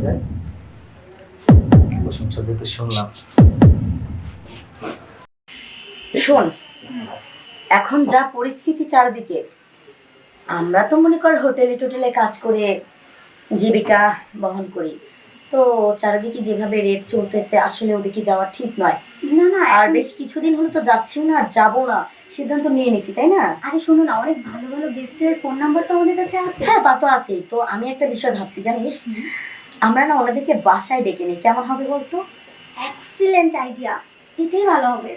যায়। প্রশংসা যেহেতু শুনলাম, শোন, এখন যা পরিস্থিতি চারিদিকে, আমরা তো মনে কর হোটেলে টোটেলে কাজ করে জীবিকা বহন করি, তো চারিদিকে যেভাবে রেট চলতেছে আসলে ওদিকে যাওয়া ঠিক নয়। না না, আর বেশ কিছুদিন হলো তো যাচ্ছিও না, আর যাবো না, সিদ্ধান্ত নিয়ে নিছি, তাই না? আরে শোনো না, অনেক ভালো ভালো গেস্টের ফোন নাম্বার তো আমাদের কাছে আছে। হ্যাঁ, তা তো আছেই। তো আমি একটা বিষয় ভাবছি জানিস, আমরা না ওনাদেরকে বাসায় ডেকে নিই, কেমন হবে বলতো? এক্সিলেন্ট আইডিয়া, এটাই ভালো হবে।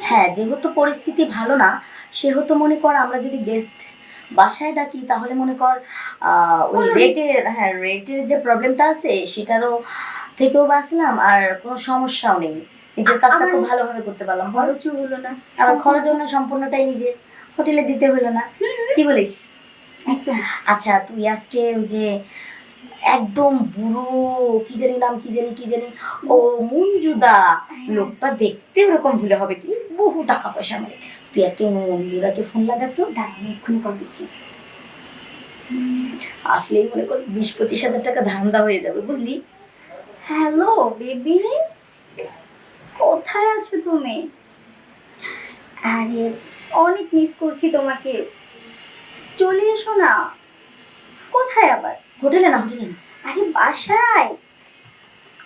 হ্যাঁ, যেহেতু পরিস্থিতি ভালো না, সেহেতু মনে কর আমরা যদি গেস্ট বাসায় ডাকি তাহলে মনে কর ওই রেটের যে প্রবলেমটা আছে সেটারও থেকেও বাঁচলাম, আর কোনো সমস্যাও নেই, নিজের কাজটা খুব ভালোভাবে করতে পারলাম, খরচও হলো না, আবার খরচ না সম্পূর্ণটাই নিজে হোটেলে দিতে হলো না। কি বলিস? একদম। আচ্ছা, তুই আজকে ওই যে একদম বুড়ো কি জানি নাম, কি জানি ও মঞ্জুদা, লোকটা দেখতে ওরকম ভুলে হবে কি, বহু টাকা পয়সা মানে, তুই আজকে মঞ্জুদাকে ফোন লাগাতো, দাঁড়া আমি এক্ষুনি কল দিচ্ছি। আসলেই মনে কর 20-25 হাজার টাকা ধান্দা হয়ে যাবে, বুঝলি? হ্যালো বেবি, কোথায় আছো তুমি? আরে অনেক মিস করছি তোমাকে, চলে এসো না। কোথায় আবার? হোটেলে না। আরে বাসায়,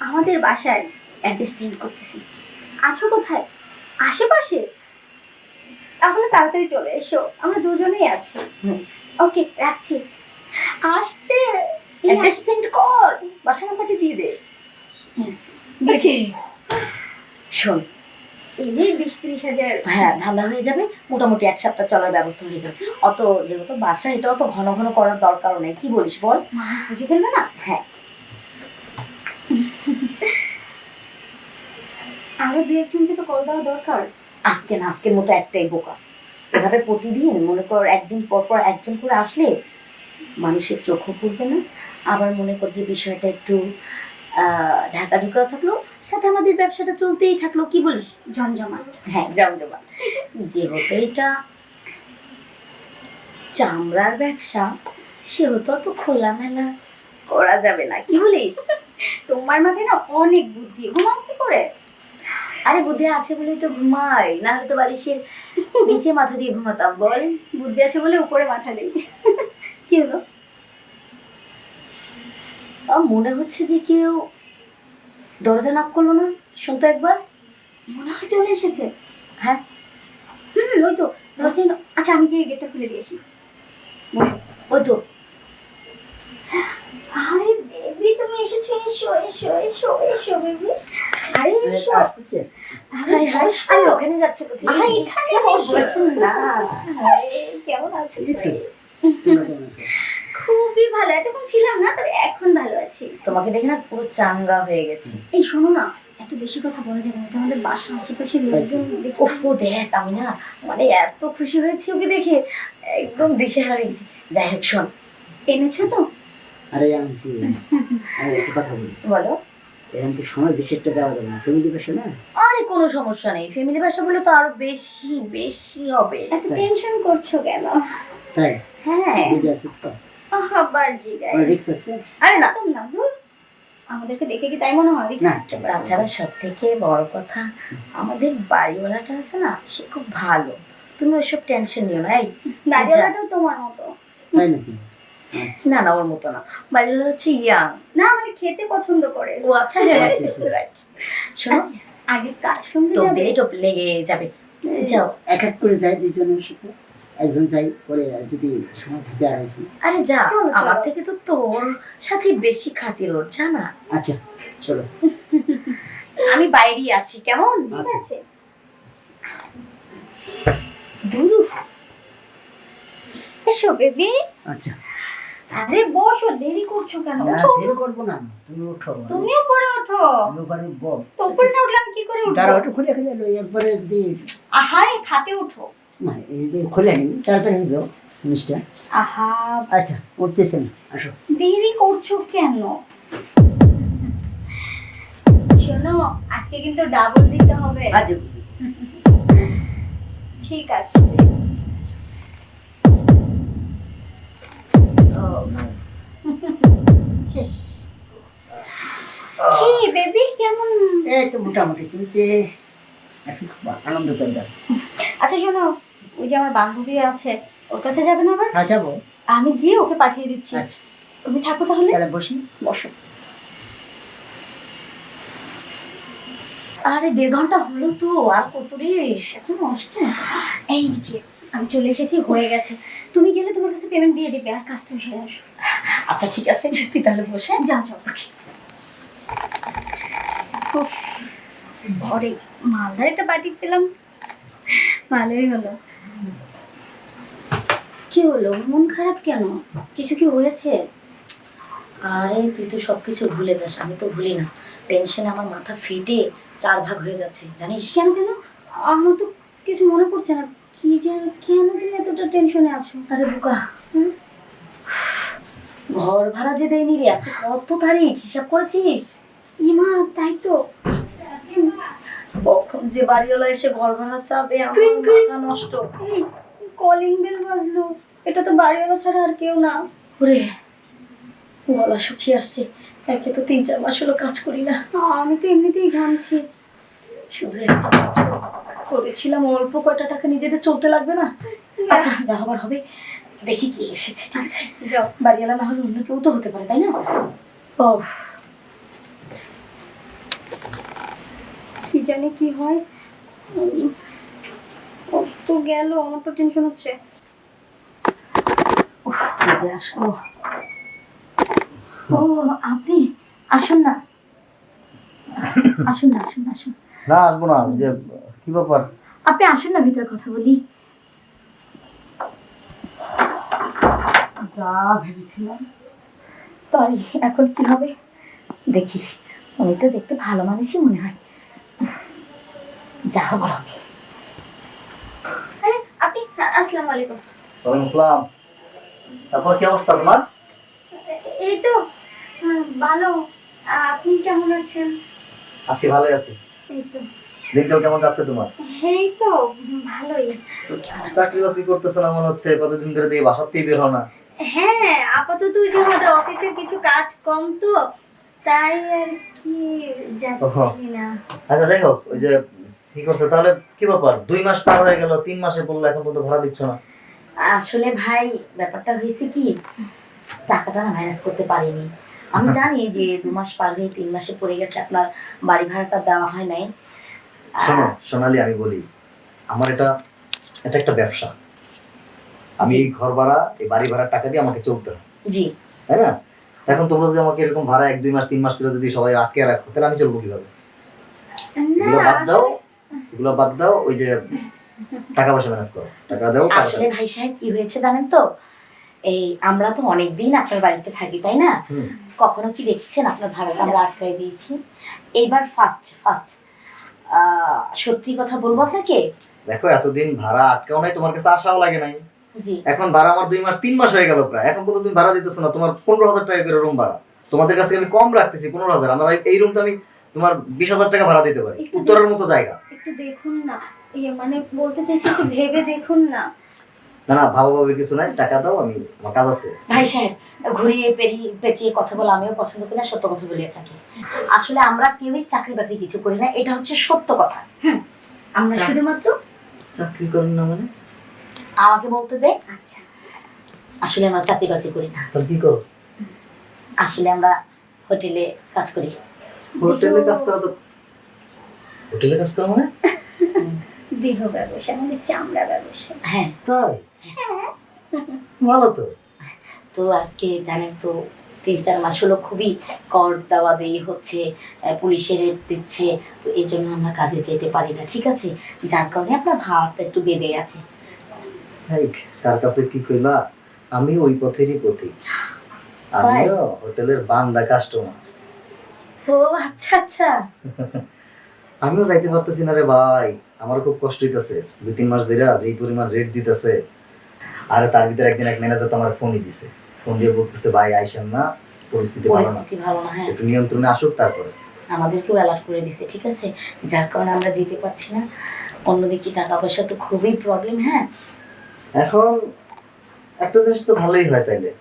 আমাদের বাসায়। অ্যাড্রেস সেন্ড করতেছি। আছো কোথায়? আশেপাশে? তাহলে তাড়াতাড়ি চলে এসো, আমরা দুজনেই আছি। ওকে, রাখছি। আসছে। অ্যাড্রেস সেন্ড কর, বাসা নাম্বারটি দিয়ে দে। ওকে, শোন, এলে 20-30 হাজার। হ্যাঁ, ধান্দা হয়ে যাবে, মোটামুটি 1 সপ্তাহ চলার ব্যবস্থা হয়ে যাবে। অত যেহেতু বাসা, এটা অত ঘন ঘন করার দরকারও নেই, কি বলিস বল? মা বুঝে ফেলবে না? হ্যাঁ, আরো 2-1জনকে তো কল দেওয়া দরকার। আজকের মতো একটাই বোকা, এভাবে প্রতিদিন মনে কর একদিন পর পর একজন করে আসলে মানুষের চোখও পড়বে না, আবার মনে কর যে বিষয়টা একটু ঢাকা ঢুকা থাকলো, সাথে আমাদের ব্যবসাটা চলতেই থাকলো, কি বলিস? জমজমাট। হ্যাঁ, জমজমাট। যেহেতু এটা চামড়ার ব্যবসা, সেহেতু অত খোলামেলা করা যাবে না, কি বলিস? তোমার মাথায় না অনেক বুদ্ধি, ঘুমাও কি করে? আরে বুদ্ধি আছে বলেই তো ঘুমাই, না হলে তো বালিশের নিচে মাথা দিয়ে ঘুমাতাম, বল? বুদ্ধি আছে বলে উপরে মাথা নেই। কি হলো? মনে হচ্ছে যে কেউ দরজা নক করলো না, শুনতো একবার। মনে হয় চলে এসেছে। হ্যাঁ, ওই তো দরজা। আচ্ছা আমি গিয়ে গেটটা খুলে দিয়েছি, বসো। ওই তো। আরে বেবি, তুমি এসেছো, এসো এসো এসো এসো বেবি। আরে এসো। আসতেছি। হাই হাই, আরে ওখানে যাচ্ছে কোথায়? আরে এখানে বসো। বসুন না। হাই, কেমন আছো? কেমন আছে? খুবই ভালো, এতক্ষণ ছিলাম না, তবে এখন ভালো আছি। তোমাকে দেখে না পুরো চাঙ্গা হয়ে গেছে। এই শোনো না, এত বেশি কথা বলা যাবে না, এটা আমাদের বাসা আশেপাশে লোকজন দেখে। ওফো, দেখ, আমি না মানে এত খুশি হয়েছি ওকে দেখে, একদম দিশেহারা হয়ে গেছি। যাই হোক, শোন, এনেছো তো? আরে আনছি। আরে একটা কথা বলি, বলো। এরকম তো সময় বেশি একটা দেওয়া যাবে না, ফ্যামিলি বাসা না। আরে কোনো সমস্যা নেই, ফ্যামিলি বাসা বলে তো আরো বেশি বেশি হবে। এত টেনশন করছো কেন? তাই হ্যাঁ, দিদি আছে তো, আবার জিগাই। রিক্স আছে। আরে না, একদম না, ধুর, আমাদেরকে দেখে কি তাই মনে হয়? না, তাছাড়া সব থেকে বড় কথা, আমাদের বাড়িওয়ালাটা আছে না, সে খুব ভালো, তুমি ওইসব টেনশন নিও না। এই দাঁড়িয়াটাও তোমার মতো? তাই নাকি? না, ওর মতো না, বাড়িওয়ালা হচ্ছে ইয়াং। না, মানে খেতে পছন্দ করে। ও আচ্ছা, হ্যাঁ, রাইট। শোনো, আচ্ছা, আগে কার সঙ্গে টোপ যাবে? দিলে টোপ লেগে যাবে, যাও। এক এক করে যাই দুজনের সাথে, একজন যাই পরে, আর যদি সময় থাকে আর আছে। আরে যা, চলো, আমার চলো। থেকে তো তোর সাথে বেশি খাতির ওর, জানা। আচ্ছা চলো। আমি বাইরেই আছি, কেমন? ঠিক আছে। দুরু, এসো বেবি। আচ্ছা, আরে বসো, দেরি করছো কেন? না ওঠো, দেরি করবো না, তুমি ওঠো। তুমিও পরে ওঠো। আমি ওখানে উঠবো। তো উপরে না উঠলাম কি করে তারা উঠবো? ওটা খুলে খুলে এলো একবারে যদি। আহাই, খাটে ওঠো। না এই খুলে নিন, তাড়াতাড়ি নিল জিনিসটা। আহা, আচ্ছা উঠতেছেন, আসো। দেরি করছো কেন? শোনো, আজকে কিন্তু ডাবল দিতে হবে। আচ্ছা ঠিক আছে। ও, শেষ। কেমন? এই তো মোটামুটি, তুমি যে আজকে খুব আনন্দ পেলাম। আচ্ছা শোনো, ওই যে আমার বান্ধবী আছে, ওর কাছে যাবে না আবার? হ্যাঁ যাবো। আমি গিয়ে ওকে পাঠিয়ে দিচ্ছি। আচ্ছা তুমি থাকো তাহলে। তাহলে বসি। বসো। আরে 1.5 ঘন্টা হলো তো, আর কত রে, এখন আসছে। এই যে আমি চলে এসেছি, হয়ে গেছে। তুমি গেলে তোমার কাছে পেমেন্ট দিয়ে দিবে, আর কাজটা সেরে আসো। আচ্ছা ঠিক আছে, তুই তাহলে বসে যাও যাও। উফ, ঘরে মালদার একটা পার্টি পেলাম, ভালোই হলো। কি হলো, মন খারাপ কেন? কিছু কি হয়েছে? আরে তুই তো সবকিছু ভুলে যাস, আমি তো ভুলি না। টেনশনে আমার মাথা ফেটে 4 ভাগ হয়ে যাচ্ছে জানিস। কেন কেন? আমার তো কিছু মনে পড়ছে না। কি যেন, কেন তুমি এতটা টেনশনে আছো? আরে বোকা, হুম? ঘর ভাড়া যে দেয়নি রে, আজকে কত তারিখ হিসাব করেছিস? ইমা, তাই তো। কখন যে বাড়িওয়ালা এসে ঘর ভাড়া চাবে, আমার মাথা নষ্ট। এই কলিং বেল বাজলো, এটা তো বাড়িওয়ালা ছাড়া আর কেউ না। ওরে গলা শুকিয়ে আসছে, একে তো 3-4 মাস হলো কাজ করি না। আমি তো এমনিতেই ঘামছি। শুধু একটা কাজ করেছিলাম, অল্প কয়টা টাকা নিজেদের চলতে লাগবে না? আচ্ছা যা হবার হবে, দেখি কি এসেছে। ঠিক আছে যাও। বাড়িওয়ালা না হলে অন্য কেউ তো হতে পারে, তাই না? ও কি জানি কি হয়। ও তো গেল, আমার তো টেনশন হচ্ছে। আসলো। ও আপনি আসুন না, আসুন না, আসুন আসুন। না আসবো না, যে কি ব্যাপার? আপনি আসুন না, ভিতরে কথা বলি। যা ভেবেছিলাম তাই, এখন কি হবে দেখি। উনি তো দেখতে ভালো মানুষই মনে হয়, যা হবার হবে। আরে আপনি, আসসালামু আলাইকুম। ওয়ালাইকুম আসসালাম। তারপর কি অবস্থা তোমার? এই তো ভালো। আপনি কেমন আছেন? আছি, ভালোই আছি। এই তো, দিনকাল কেমন যাচ্ছে তোমার? এই তো ভালোই। চাকরি বাকরি করতেছো না মনে হচ্ছে, কতদিন ধরে দিয়ে বাসাতেই বের হও না। হ্যাঁ, আপাতত ওই যে আমাদের অফিসের কিছু কাজ কম তো, তাই আর কি যাচ্ছি না। আচ্ছা যাই হোক, ওই যে কি করছে তাহলে, কি ব্যাপার 2 মাস পার হয়ে গেল, 3 মাসে বললো এখন পর্যন্ত ভাড়া দিচ্ছ না? আসলে ভাই ব্যাপারটা হয়েছে কি, টাকাটা না ম্যানেজ করতে পারিনি। আমি জানি যে 2 মাস পার হয়ে 3 মাসে পড়ে গেছে, আপনার বাড়ি ভাড়াটা দেওয়া হয় নাই। শোনো সোনালি, আমি বলি, আমার এটা এটা একটা ব্যবসা। আমি এই ঘর ভাড়া, এই বাড়ি ভাড়ার টাকা দিয়ে আমাকে চলতে হয়, জি তাই না? এখন তোমরা যদি আমাকে এরকম ভাড়া 1-2 মাস 3 মাস করে যদি সবাই আটকে রাখো, তাহলে আমি চলবো কিভাবে? এগুলো না, বাদ দাও, এগুলো বাদ দাও, ওই যে টাকা পয়সা ম্যানেজ করো, টাকা দাও। আসলে ভাই সাহেব কি হয়েছে জানেন তো, এই আমরা তো অনেকদিন আপনার বাড়িতে থাকি তাই না, কখনো কি দেখছেন আপনার ভাড়াটা আমরা আটকাই দিয়েছি? এইবার ফার্স্ট সত্যি কথা বলবো আপনাকে। দেখো, এতদিন ভাড়া আটকাও নাই, তোমার কাছে আশাও লাগে নাই। জি এখন ভাড়া আমার 2 মাস 3 মাস হয়ে গেল প্রায়, এখন পর্যন্ত তুমি ভাড়া দিতেছো না। তোমার 15,000 টাকা করে রুম ভাড়া, তোমাদের কাছ থেকে আমি কম রাখতেছি 15,000। আমার এই রুমটা আমি তোমার 20,000 টাকা ভাড়া দিতে পারি, উত্তরের মতো জায়গা। একটু দেখুন না, মানে বলতে চাইছি একটু ভেবে দেখুন না। না না, ভাবাভাবির কিছু নাই, টাকা দাও, আমি আমার কাজ আছে। ভাই সাহেব, ঘুরিয়ে পেঁচিয়ে কথা বলা আমিও পছন্দ করি না, সত্য কথা বলি আপনাকে। আসলে আমরা কেউই চাকরি বাকরি কিছু করি না, এটা হচ্ছে সত্য কথা। আমরা শুধুমাত্র চাকরি করেন না মানে? আমাকে বলতে দে। আচ্ছা, আসলে আমরা চাকরি বাকরি করি না, তাহলে কি করো? আসলে আমরা হোটেলে কাজ করি। হোটেলে কাজ করো তো? হোটেলে কাজ করো মানে? দেহ ব্যবসা, আমাদের চামড়া ব্যবসা। হ্যাঁ তাই? ভালো তো। তো আজকে জানেন তো 3-4 মাস হলো খুবই কর দেওয়া দেই হচ্ছে, পুলিশের রেট দিচ্ছে, তো এই জন্য আমরা কাজে যেতে পারি না, ঠিক আছে? যার কারণে আপনার ভাড়াটা একটু বেড়ে আছে। ঠিক, কার কাছে কি কইলা, আমি ওই পথেরই পথিক। আমিও হোটেলের বান্দা কাস্টমার। ও আচ্ছা আচ্ছা। আমিও যাইতে পারতেছি না রে ভাই, আমার খুব কষ্ট হইতাছে। 2-3 মাস ধরে যেই পরিমাণ রেট দিতেছে, আর তার ভিতরে একদিন এক ম্যানেজার তো আমার ফোনই দিছে, ফোন দিয়ে বলতেছে ভাই আইসেন না, পরিস্থিতি ভালো না, ভালো না, হ্যাঁ একটু নিয়ন্ত্রণে আসুক তারপরে। আমাদেরকেও অ্যালার্ট করে দিছে, ঠিক আছে? যার কারণে আমরা যেতে পারছি না। অন্যদিকে টাকা পয়সা তো খুবই প্রবলেম। হ্যাঁ এখন একটা জিনিস তো ভালোই হয়, তাইলে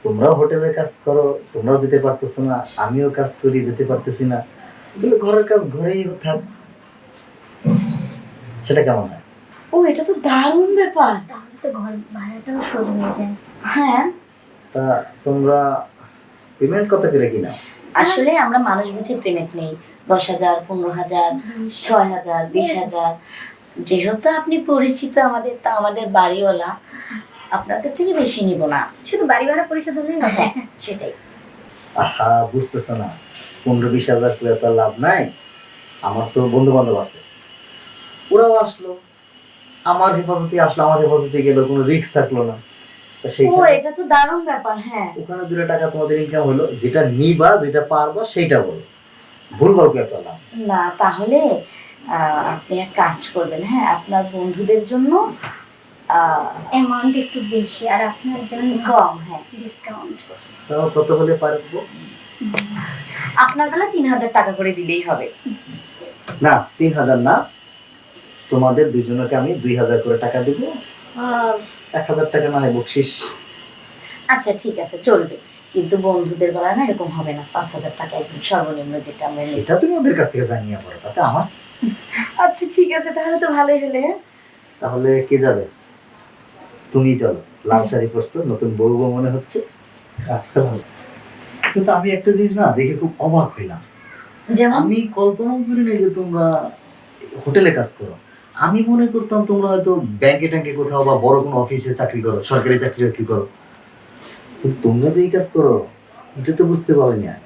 তোমরাও হোটেলে কাজ করো, তোমরাও যেতে পারতেছো না, আমিও কাজ করি যেতে পারতেছি না, বলে ঘরের কাজ ঘরেই থাক, সেটা কেমন হয়? ও এটা তো দারুণ ব্যাপার। তাহলে তো ঘর ভাড়াটাও শোধ হয়ে যায়। হ্যাঁ, তা তোমরা পেমেন্ট কত করে কি নাও? আসলে আমরা মানুষ বুঝে পেমেন্ট নেই। 10,000, 15,000, 6,000, 20,000। যেহেতু আপনি পরিচিত আমাদের, তা আমাদের বাড়িওয়ালা, আপনার কাছ থেকে বেশি নিব না। শুধু বাড়ি ভাড়া পরিশোধ হলেই হবে। হ্যাঁ, সেটাই। আহা, বুঝতেছ না, 15-20 হাজার করে তো লাভ নাই। আমার তো বন্ধু বান্ধব আছে, ওরাও আসলো, আমার হেফাজতে আসলো, আমার হেফাজতে গেলো, কোনো রিস্ক থাকলো না। তা ও সেইখানে এটা তো দারুণ ব্যাপার। হ্যাঁ, ওখানে 2 টাকা তোমাদের ইনকাম হলো, যেটা নিবা যেটা পারবা সেইটা বলো, ভুলভাল কে পেলাম না তাহলে আপনি এক কাজ করবেন। হ্যাঁ, আপনার বন্ধুদের জন্য অ্যামাউন্ট একটু বেশি আর আপনার জন্য কম। হ্যাঁ, ডিসকাউন্ট। তাও কত হলে পারবো? আপনার বেলা 3,000 টাকা করে দিলেই হবে। না, 3,000 না, তোমাদের দুজনকে আমি 2,000 করে টাকা দিব, আর 1,000 টাকা না হয় বকশিস। আচ্ছা ঠিক আছে, চলবে। কিন্তু বন্ধুদের বেলা না এরকম হবে না। 5,000 টাকা একদম সর্বনিম্ন যেটা আমরা নিই। সেটা তুমি ওদের কাছ থেকে জানিয়ে পড়ো, তাতে আমার। আচ্ছা ঠিক আছে, তাহলে তো ভালোই হলে। তাহলে কে যাবে? তুমি চলো, লাল শাড়ি পরছো, নতুন বউ বউ মনে হচ্ছে। আচ্ছা ভালো। কিন্তু আমি একটা জিনিস না দেখে খুব অবাক হইলাম। যেমন আমি কল্পনাও করি নাই যে তোমরা হোটেলে কাজ করো। আমি মনে করতাম তোমরা হয়তো ব্যাংকে ট্যাঙ্কে কোথাও বা বড় কোনো অফিসে চাকরি করো, সরকারি চাকরি বাকরি করো। কিন্তু তোমরা যে এই কাজ করো এটা তো বুঝতে পারিনি। আর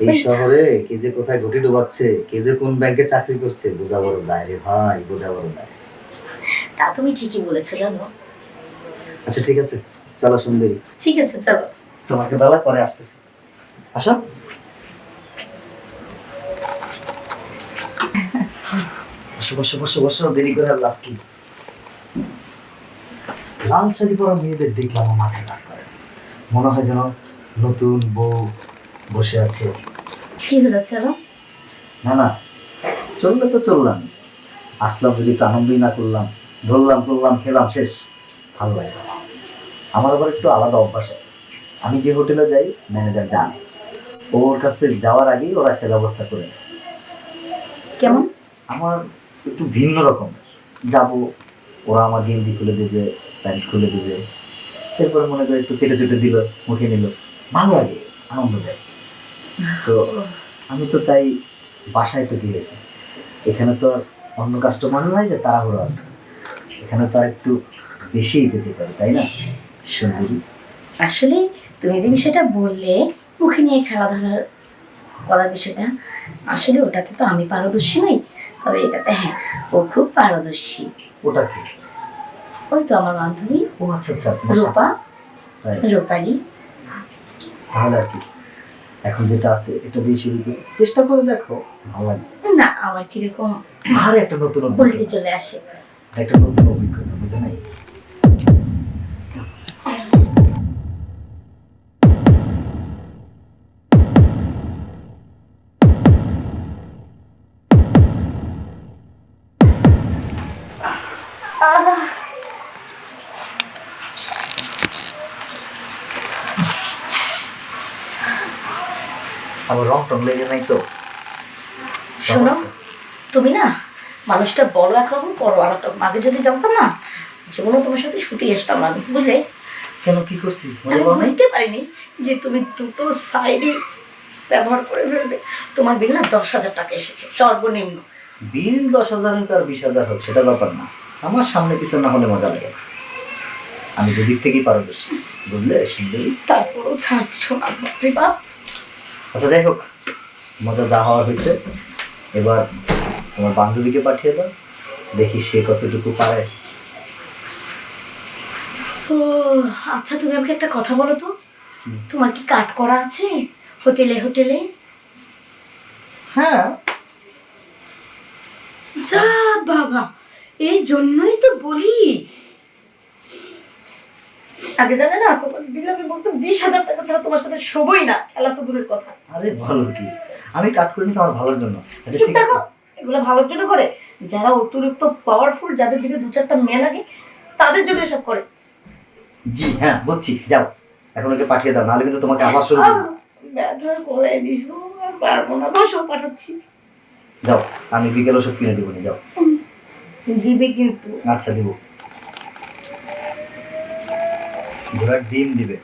এই শহরে কে যে কোথায় ঘটি ডুবাচ্ছে, কে যে কোন ব্যাংকে চাকরি করছে, বোঝা বড় দায় রে ভাই, বোঝা বড় দায়। তা তুমি ঠিকই বলেছো জানো। আচ্ছা ঠিক আছে, চলো সুন্দরী, ঠিক আছে চলো। তোমাকে বেলা পরে আসতেছি, আসো। বসো বসো বসো বসো, দেরি করে আর লাভ কি? লাল শাড়ি পরা মেয়েদের দেখলাম আমার মাথায় কাজ করে, মনে হয় যেন নতুন বউ বসে আছে। কি হলো, চলো। না না, চললে তো চললাম, আসলাম যদি একটু আনন্দই না করলাম, ধরলাম করলাম খেলাম শেষ, ভালো লাগে না। আমার আবার একটু আলাদা অভ্যাস আছে, আমি যে হোটেলে যাই ম্যানেজার জানে, ওর কাছে যাওয়ার আগেই ওরা একটা ব্যবস্থা করে নেয়। কেমন? আমার একটু ভিন্ন রকম, যাব, ওরা আমার গেঞ্জি খুলে দেবে, প্যান্ট খুলে দেবে, এরপরে মনে করে একটু চেটে চেটে দিল, মুখে নিল, ভালো লাগে, আনন্দ দেয়। তো আমি তো চাই, বাসায় তো গিয়েছি, এখানে তো আর অন্য কাস্টমার নয় যে তাড়াহুড়ো আছে, এখানে তো আর একটু বেশিই পেতে পারি, তাই না সুন্দরী? আসলে তুমি যে বিষয়টা বললে, মুখে নিয়ে খেলাধুলা করার বিষয়টা, আসলে ওটাতে তো আমি পারদর্শী নই, তবে এটাতে হ্যাঁ ও খুব পারদর্শী। ওটা কি? ওই তো আমার বান্ধবী ও আচ্ছা আচ্ছা, তোমার রূপা, তাই? রূপালী। তাহলে আর কি, এখন যেটা আছে এটা দিয়ে শুরু করে চেষ্টা করে দেখো, ভালো লাগবে। না আমার কিরকম আর একটা নতুন উল্টে অভিজ্ঞতা, চলে আসে। একটা নতুন অভিজ্ঞতা, বুঝো নাই? আমার রং টং লেগে নাই তো? শোনো, তুমি না মানুষটা বড় একরকম, বড় আর একটা আগে যদি জানতাম না, জীবনে তোমার সাথে শুতে আসতাম না আমি, বুঝলে? কেন, কি করছি মনে আমি করো নাই? বুঝতে পারিনি যে তুমি দুটো সাইডে ব্যবহার করে ফেলবে। তোমার বিল না 10,000 টাকা এসেছে সর্বনিম্ন। বিল 10,000 হোক আর 20,000 হোক সেটা ব্যাপার না, আমার সামনে পিছনে না হলে মজা লাগে না। আমি দুদিক থেকেই পারদর্শী, বুঝলে সুন্দরী? তারপরেও ছাড়ছো না, বাপরে বাপ। আচ্ছা যাই হোক, মজা যা হওয়ার হয়েছে, এবার তোমার বান্ধবীকে পাঠিয়ে দাও, দেখি সে কতটুকু পারে। তো আচ্ছা তুমি আমাকে একটা কথা বলো তো, তোমার কি কাট করা আছে হোটেলে? হোটেলে হ্যাঁ, যা বাবা, এই জন্যই তো বলি, আগে জানে না তোমার বিল আমি বলতো 20,000 টাকা ছাড়া তোমার সাথে শোবই না, খেলা তো দূরের কথা। আরে ভালো কি, আমি কাট করে নিচ্ছি আমার ভালোর জন্য। আচ্ছা চুপ ঠিক আছে, থাকো, এগুলো ভালোর জন্য করে। যারা অতিরিক্ত পাওয়ারফুল, যাদের দিকে 2-4টা মেয়ে লাগে, তাদের জন্য এসব করে। জি হ্যাঁ বুঝছি, যাও এখন ওকে পাঠিয়ে দাও, নাহলে কিন্তু তোমাকে আবার শুরু করবো। ব্যথা করে দিছো, আর পারবো না, বসো পাঠাচ্ছি। যাও, আমি বিকেল ওষুধ কিনে দেবো, যাও। দিবে কিন্তু। আচ্ছা দিব। ঘোড়ার ডিম দিবে।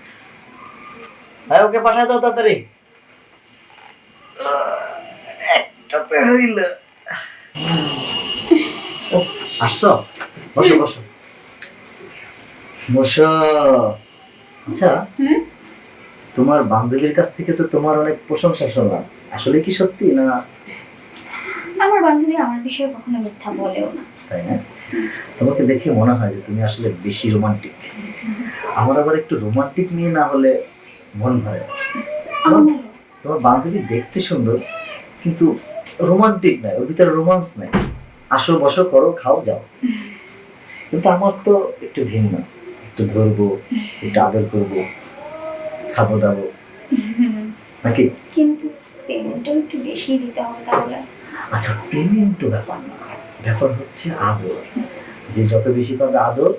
হ্যাঁ, ওকে পাঠায় দাও তাড়াতাড়ি। একটাতে হইল। ও, আসছো? বসো বসো বসো। আচ্ছা, তোমার বান্ধবীর কাছ থেকে তো তোমার অনেক প্রশংসা শুনলাম, আসলে কি সত্যি না? আমার বান্ধবী আমার বিষয়ে কখনো মিথ্যা বলেও না। তাই না? তোমাকে দেখে মনে হয় যে তুমি আসলে বেশি রোমান্টিক। আমার আবার একটু রোমান্টিক নিয়ে না হলে মন ভরে না। তোমার বান্ধবী দেখতে সুন্দর কিন্তু রোমান্টিক নাই, ওর ভিতরে রোমান্স নাই। আসো বসো করো খাও যাও। কিন্তু আমার তো একটু ভিন্ন, একটু ধরবো, একটু আদর করবো, খাবো দাবো, নাকি? কিন্তু পেমেন্টটা একটু বেশি দিতে হবে তাহলে। আচ্ছা, প্রেমের তো ব্যাপার না, ব্যাপার হচ্ছে আদর। যে যত বেশি পাবে আদর,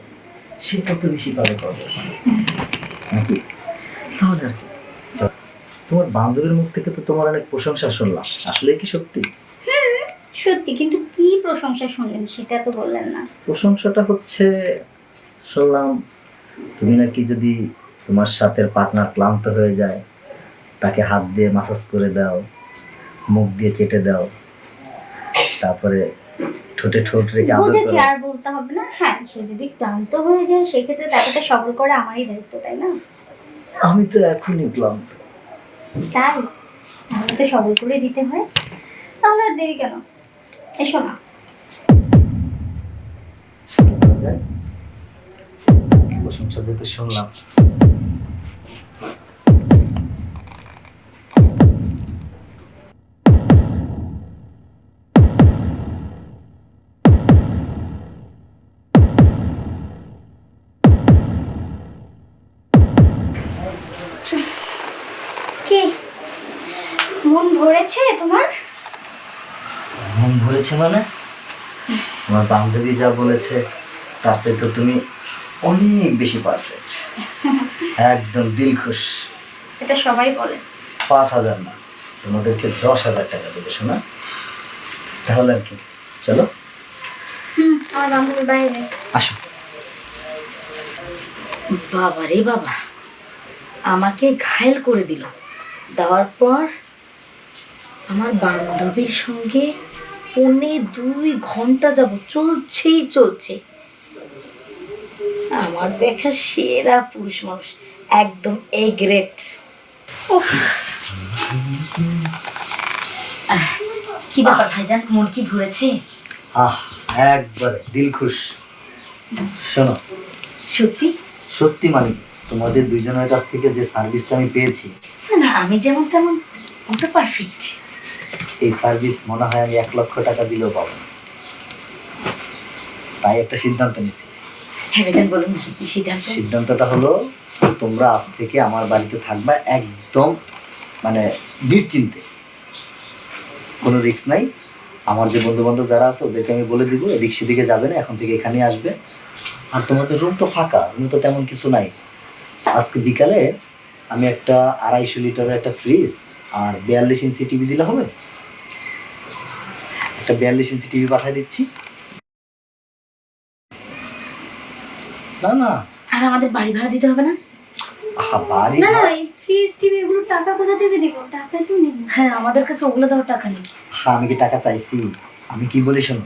সে তত বেশি পাবে কদর, নাকি? তাহলে আর কি। চল, তোমার বান্ধবীর মুখ থেকে তো তোমার অনেক প্রশংসা শুনলাম, আসলে কি সত্যি? সত্যি, কিন্তু কি প্রশংসা শুনলেন সেটা তো বললেন না। প্রশংসাটা হচ্ছে, শুনলাম তুমি নাকি যদি তোমার সাথে পার্টনার ক্লান্ত হয়ে যায়, তাকে হাত দিয়ে মাসাজ করে দাও, মুখ দিয়ে চেটে দাও, তারপরে ঠোঁটে ঠোঁট রেখে আদর বুঝেছি, করো। আর বলতে হবে না। হ্যাঁ, সে যদি ক্লান্ত হয়ে যায় সেক্ষেত্রে তাকে তো সবল করা আমারই দায়িত্ব, তাই না? আমি তো এখনই ক্লান্ত। তাই তাহলে তো সবল করে দিতে হয়। তাহলে আর দেরি কেন, এসো না। প্রশংসা যেহেতু শুনলাম, কি মন ভরেছে তোমার? মন ভরেছে মানে? আমার বান্ধবী যা বলেছে তার চাইতে তুমি অনেক বেশি পারফেক্ট, একদম দিল খুশ। এটা সবাই বলে। 5,000 না, তোমাদেরকে 10,000 টাকা দেবে, শোনা? তাহলে আর কি, চলো আমার বান্ধবীর বাইরে। আসো। বাবা রে বাবা, আমাকে ঘায়েল করে দিল। দেওয়ার পর আমার বান্ধবীর সঙ্গে 2.25 ঘন্টা যাব চলছেই চলছে। আমার দেখা সেরা পুরুষ মানুষ, একদম এ গ্রেট। কি ব্যাপার ভাইজান, মন কি ঘুরেছে? আহ, একবারে দিল খুশ। শোনো, সত্যি? সত্যি মানে কি, তোমাদের দুইজনের কাছ থেকে যে সার্ভিসটা আমি পেয়েছি, না না, আমি যেমন তেমন, ও তো পারফেক্ট। এই সার্ভিস মনে হয় আমি 1 লক্ষ টাকা দিলেও পাবো না। তাই একটা সিদ্ধান্ত নিছি। হ্যাঁ ভাইজান, বলুন কি সিদ্ধান্ত? সিদ্ধান্তটা হলো, তোমরা আজ থেকে আমার বাড়িতে থাকবা একদম, মানে নিশ্চিন্তে, কোনো রিস্ক নাই। আমার যে বন্ধু বান্ধব যারা আছে ওদেরকে আমি বলে দিব এদিক সেদিকে যাবে না, এখন থেকে এখানে আসবে। আর তোমাদের রুম তো ফাঁকা, রুমে তো তেমন কিছু নাই। আজকে বিকালে আমি একটা 250 লিটারের একটা ফ্রিজ আর 42 ইঞ্চি টিভি দিলে হবে? একটা 42 ইঞ্চি টিভি পাঠিয়ে দিচ্ছি। না না, আর আমাদের বাড়ি ভাড়া দিতে হবে না? আহা, বাড়ি না না, ভাড়া? এই ফ্রিজ টিভি এগুলো টাকা কোথা থেকে দিব? টাকা তো নেই। হ্যাঁ, আমাদের কাছে ওগুলো দেওয়ার টাকা নেই। হ্যাঁ, আমি কি টাকা চাইছি? আমি কি বলি শোনো,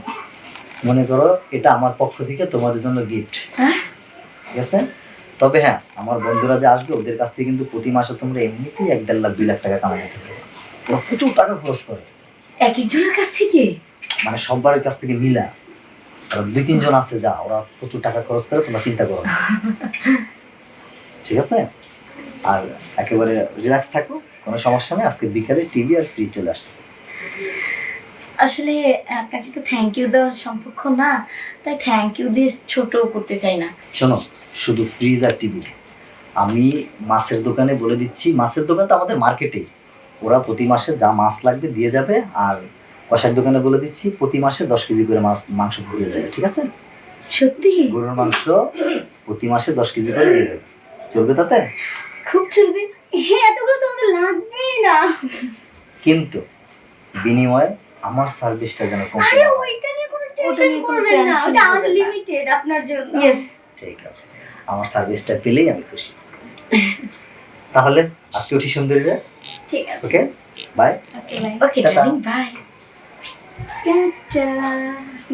মনে করো এটা আমার পক্ষ থেকে তোমাদের জন্য গিফট, হ্যাঁ, ঠিক আছে? তবে হ্যাঁ, আমার বন্ধুরা যে আসবে ওদের কাছ থেকে কিন্তু প্রতি মাসে তোমরা এমনিতেই 1-1.5 লাখ 2 লাখ টাকা কামাতে পারবে। ওরা প্রচুর টাকা খরচ করে, এক একজনের কাছ থেকে। মানে সবার কাছ থেকে মিলা। আর 2-3 জন আছে যা, ওরা প্রচুর টাকা খরচ করে, তোমরা চিন্তা করো না। ঠিক আছে? আর একেবারে রিল্যাক্স থাকো, কোনো সমস্যা নেই। আজকে বিকালে টিভি আর ফ্রিজ চলে আসতেছে। আসলে আপনাকে তো থ্যাংক ইউ দেওয়ার সম্পর্ক না, তাই থ্যাংক ইউ দিয়ে ছোট করতে চাই না। শোনো, শুধু ফ্রিজ আর টিভি, আমি মাছের দোকানে বলে দিচ্ছি, মাছের দোকান তো আমাদের মার্কেটেই, ওরা প্রতি মাসে যা মাছ লাগবে দিয়ে যাবে। আর কষার দোকানে বলে দিচ্ছি প্রতি মাসে 10 কেজি করে মাংস ঘুরে যাবে, ঠিক আছে? সত্যি? গরুর মাংস প্রতি মাসে 10 কেজি করে দিয়ে যাবে, চলবে তাতে? খুব চলবে। হ্যাঁ, এতগুলো তোমাদের লাগবেই না। কিন্তু বিনিময়ে আমার সার্ভিসটা যেন কম আরে ওইটা নিয়ে কোনো টেনশন নিয়ে কোনো করবেন না, tension ওটা করবেন না। আনলিমিটেড আপনার জন্য। ইয়েস। ঠিক আছে, আমার সার্ভিসটা পেলেই আমি খুশি। তাহলে আজকে উঠি সুন্দরীরা। ঠিক আছে। Okay, bye. Okay bye. Okay tata. Darling, bye. Tata,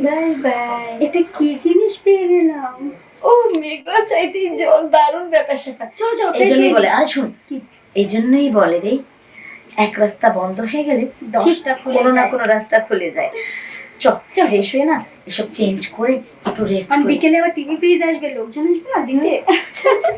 bye bye. এটা কি জিনিস পেয়ে গেলাম? ও মেঘলা চাইতে জল, দারুণ ব্যাপার স্যাপার। চলো চলো, এই fresh জন্যই হয়ে বলে, নিই। আরে শুন, কি? এই জন্যই বলে রে, এক রাস্তা বন্ধ হয়ে গেলে ঠিক, 10টা খুলে কোনো না যায়। কোনো রাস্তা খুলে যায়। ফ্রেশ হয়ে না এসব চেঞ্জ করে একটু রেস্ট কারণ করি। বিকেলে আবার টিভি ফ্রিজ আসবে, লোকজন আসবে না দিতে। আচ্ছা আচ্ছা